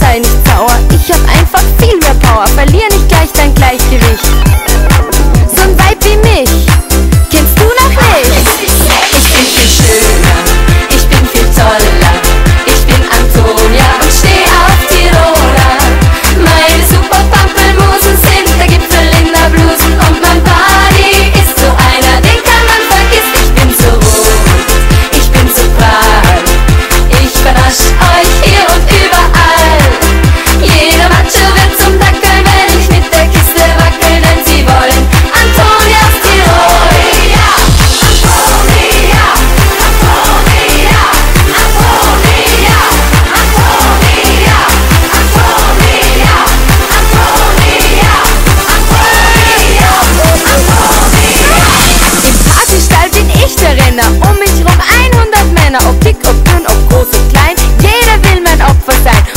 sei nicht sauer, ich hab einfach viel mehr Power. Verlier nicht gleich dein Gleichgewicht. So ein Weib wie mich kennst du noch nicht. Ich bin viel schöner, ich bin viel toller. Ich bin Antonia und steh auf Tiroler. Meine super Pampelmusen sind der Gipfel in der Blusen. Und mein Body ist so einer, den kann man vergessen. Ich bin so rot, ich bin so prall. Ich vernasch euch hier und überall. Jeder Macho wird zum Dackel, wenn ich mit der Kiste wackel. Denn sie wollen Antonia aus Tirol. Um mich rum 100 Männer, ob dick, ob dünn, ob groß, ob klein. Jeder will mein Opfer sein.